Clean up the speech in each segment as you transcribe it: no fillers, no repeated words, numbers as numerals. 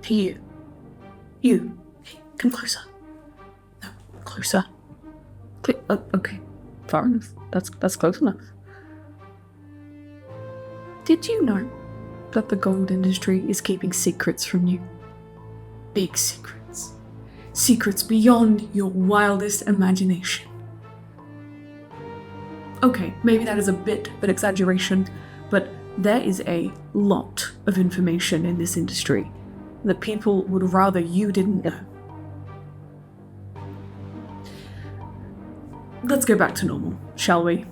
Hey, you. Hey, come closer. No, closer. Okay, far enough. That's close enough. Did you know that the gold industry is keeping secrets from you? Big secrets. Secrets beyond your wildest imagination. Okay, maybe that is a bit of an exaggeration, but there is a lot of information in this industry that people would rather you didn't know. Let's go back to normal, shall we?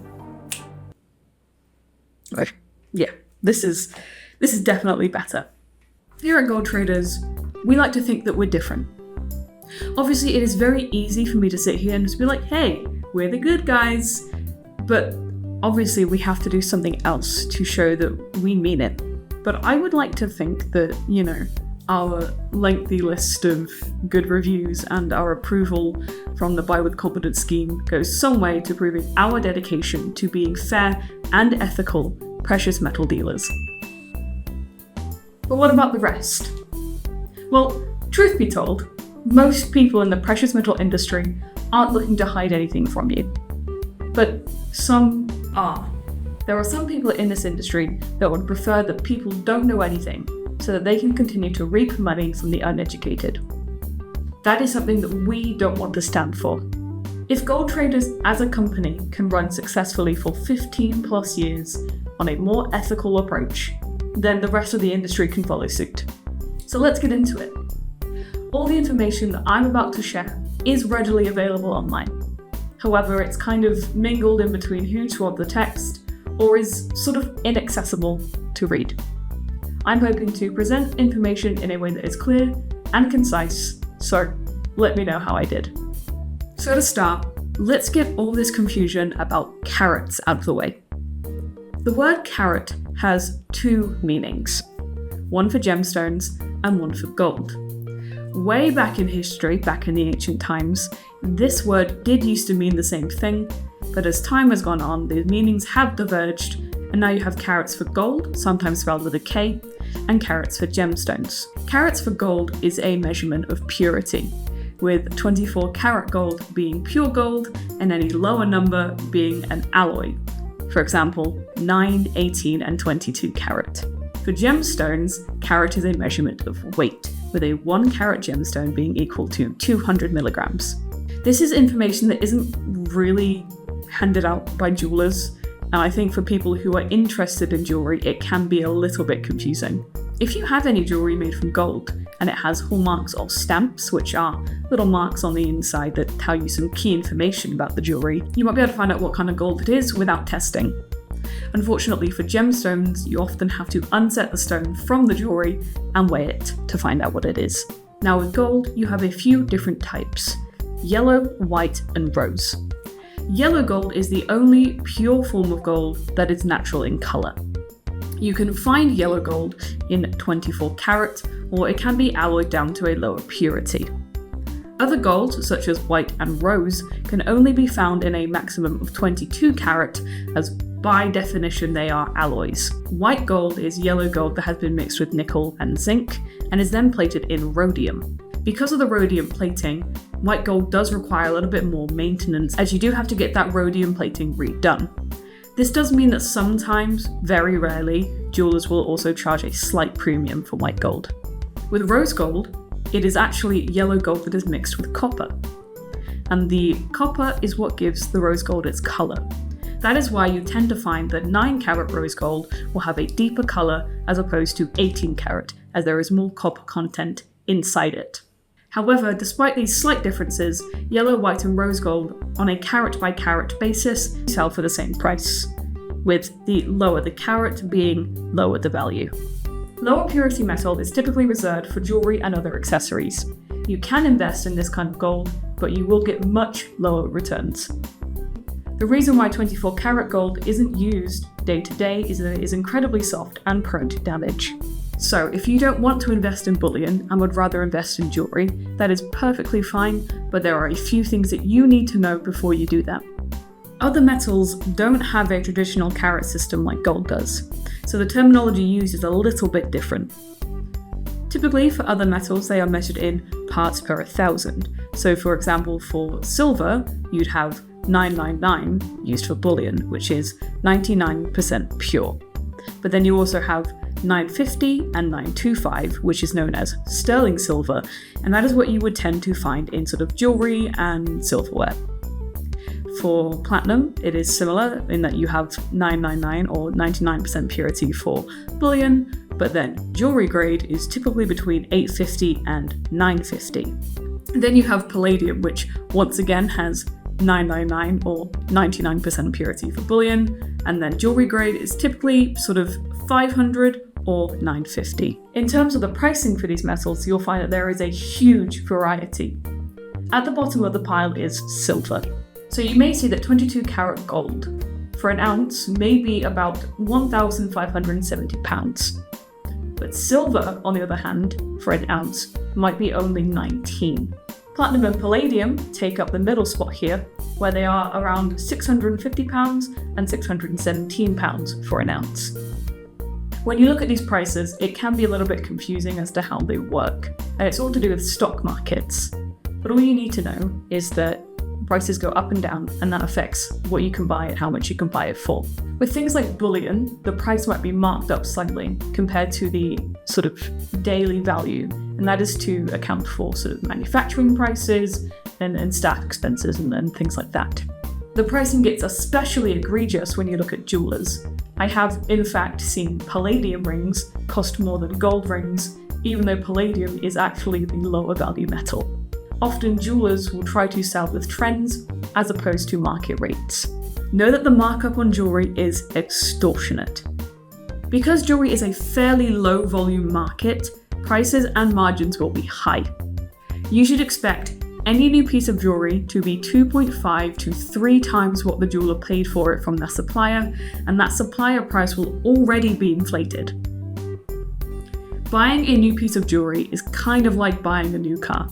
Right. Yeah, this is definitely better. Here at Gold Traders, we like to think that we're different. Obviously, it is very easy for me to sit here and just be like, hey, we're the good guys. But obviously, we have to do something else to show that we mean it. But I would like to think that, our lengthy list of good reviews and our approval from the Buy with Confidence scheme goes some way to proving our dedication to being fair and ethical precious metal dealers. But what about the rest? Well, truth be told, most people in the precious metal industry aren't looking to hide anything from you. But some are. There are some people in this industry that would prefer that people don't know anything so that they can continue to reap money from the uneducated. That is something that we don't want to stand for. If Gold Traders as a company can run successfully for 15 plus years on a more ethical approach, then the rest of the industry can follow suit. So let's get into it. All the information that I'm about to share is readily available online. However, it's kind of mingled in between who swab the text or is sort of inaccessible to read. I'm hoping to present information in a way that is clear and concise, so let me know how I did. So to start, let's get all this confusion about carats out of the way. The word carat has two meanings, one for gemstones and one for gold. Way back in history, back in the ancient times, this word did used to mean the same thing, but as time has gone on, the meanings have diverged, and now you have carats for gold, sometimes spelled with a K, and carats for gemstones. Carats for gold is a measurement of purity, with 24 karat gold being pure gold and any lower number being an alloy. For example, 9, 18, and 22 carat. For gemstones, carat is a measurement of weight, with a 1 carat gemstone being equal to 200 milligrams. This is information that isn't really handed out by jewelers, and I think for people who are interested in jewellery, it can be a little bit confusing. If you have any jewellery made from gold, and it has hallmarks or stamps, which are little marks on the inside that tell you some key information about the jewellery, you might be able to find out what kind of gold it is without testing. Unfortunately for gemstones, you often have to unset the stone from the jewellery and weigh it to find out what it is. Now with gold, you have a few different types: yellow, white, and rose. Yellow gold is the only pure form of gold that is natural in colour. You can find yellow gold in 24 karat, or it can be alloyed down to a lower purity. Other golds, such as white and rose, can only be found in a maximum of 22 karat, as by definition they are alloys. White gold is yellow gold that has been mixed with nickel and zinc, and is then plated in rhodium. Because of the rhodium plating, white gold does require a little bit more maintenance, as you do have to get that rhodium plating redone. This does mean that sometimes, very rarely, jewelers will also charge a slight premium for white gold. With rose gold, it is actually yellow gold that is mixed with copper. And the copper is what gives the rose gold its colour. That is why you tend to find that 9 carat rose gold will have a deeper colour as opposed to 18 carat, as there is more copper content inside it. However, despite these slight differences, yellow, white and rose gold on a carat by carat basis sell for the same price, with the lower the carat being lower the value. Lower purity metal is typically reserved for jewellery and other accessories. You can invest in this kind of gold, but you will get much lower returns. The reason why 24 karat gold isn't used day to day is that it is incredibly soft and prone to damage. So if you don't want to invest in bullion and would rather invest in jewellery, that is perfectly fine, but there are a few things that you need to know before you do that. Other metals don't have a traditional carat system like gold does, so the terminology used is a little bit different. Typically, for other metals, they are measured in parts per 1,000. So for example, for silver, you'd have 999 used for bullion, which is 99% pure. But then you also have 950 and 925, which is known as sterling silver, and that is what you would tend to find in sort of jewellery and silverware. For platinum, it is similar in that you have 999 or 99% purity for bullion, but then jewellery grade is typically between 850 and 950. Then you have palladium, which once again has 999 or 99% purity for bullion, and then jewellery grade is typically sort of 500 or 950. In terms of the pricing for these metals, you'll find that there is a huge variety. At the bottom of the pile is silver. So you may see that 22 karat gold for an ounce may be about £1,570. But silver, on the other hand, for an ounce might be only 19. Platinum and palladium take up the middle spot here, where they are around £650 and £617 for an ounce. When you look at these prices, it can be a little bit confusing as to how they work, and it's all to do with stock markets. But all you need to know is that prices go up and down, and that affects what you can buy and how much you can buy it for. With things like bullion, the price might be marked up slightly compared to the sort of daily value, and that is to account for sort of manufacturing prices and staff expenses and things like that. The pricing gets especially egregious when you look at jewelers. I have, in fact, seen palladium rings cost more than gold rings, even though palladium is actually the lower value metal. Often jewelers will try to sell with trends as opposed to market rates. Know that the markup on jewellery is extortionate. Because jewellery is a fairly low volume market, prices and margins will be high. You should expect any new piece of jewellery to be 2.5 to 3 times what the jeweller paid for it from their supplier, and that supplier price will already be inflated. Buying a new piece of jewellery is kind of like buying a new car.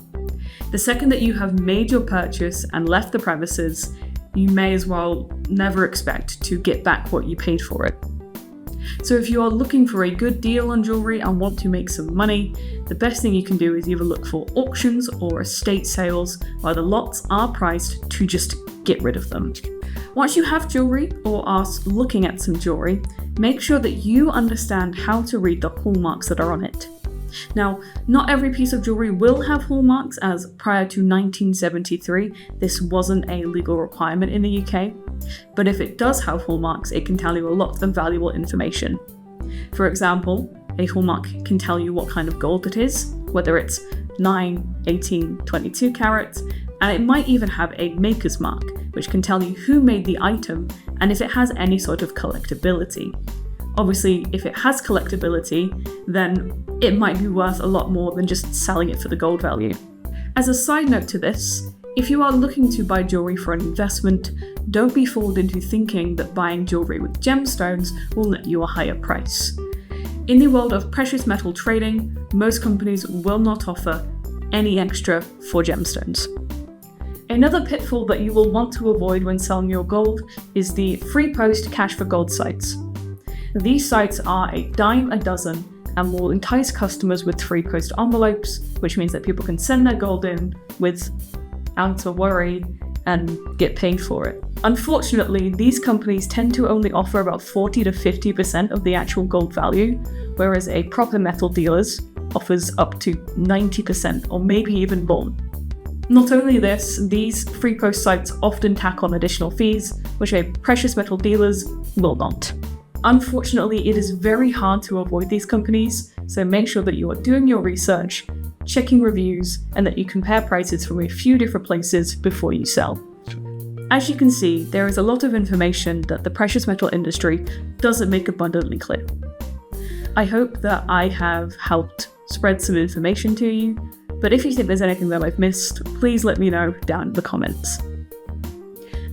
The second that you have made your purchase and left the premises, you may as well never expect to get back what you paid for it. So if you are looking for a good deal on jewellery and want to make some money, the best thing you can do is either look for auctions or estate sales where the lots are priced to just get rid of them. Once you have jewellery or are looking at some jewellery, make sure that you understand how to read the hallmarks that are on it. Now, not every piece of jewellery will have hallmarks, as prior to 1973, this wasn't a legal requirement in the UK. But if it does have hallmarks, it can tell you a lot of valuable information. For example, a hallmark can tell you what kind of gold it is, whether it's 9, 18, 22 carats, and it might even have a maker's mark, which can tell you who made the item and if it has any sort of collectability. Obviously, if it has collectability, then it might be worth a lot more than just selling it for the gold value. As a side note to this, if you are looking to buy jewellery for an investment, don't be fooled into thinking that buying jewellery with gemstones will net you a higher price. In the world of precious metal trading, most companies will not offer any extra for gemstones. Another pitfall that you will want to avoid when selling your gold is the free post cash for gold sites. These sites are a dime a dozen and will entice customers with free post envelopes, which means that people can send their gold in without a worry and get paid for it. Unfortunately, these companies tend to only offer about 40 to 50% of the actual gold value, whereas a proper metal dealer's offers up to 90% or maybe even more. Not only this, these free post sites often tack on additional fees, which a precious metal dealers will not. Unfortunately, it is very hard to avoid these companies, so make sure that you are doing your research, checking reviews, and that you compare prices from a few different places before you sell. As you can see, there is a lot of information that the precious metal industry doesn't make abundantly clear. I hope that I have helped spread some information to you, but if you think there's anything that I've missed, please let me know down in the comments.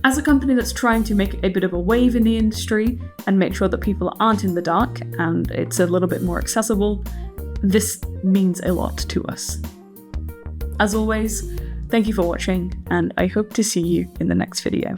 As a company that's trying to make a bit of a wave in the industry and make sure that people aren't in the dark and it's a little bit more accessible, this means a lot to us. As always, thank you for watching, and I hope to see you in the next video.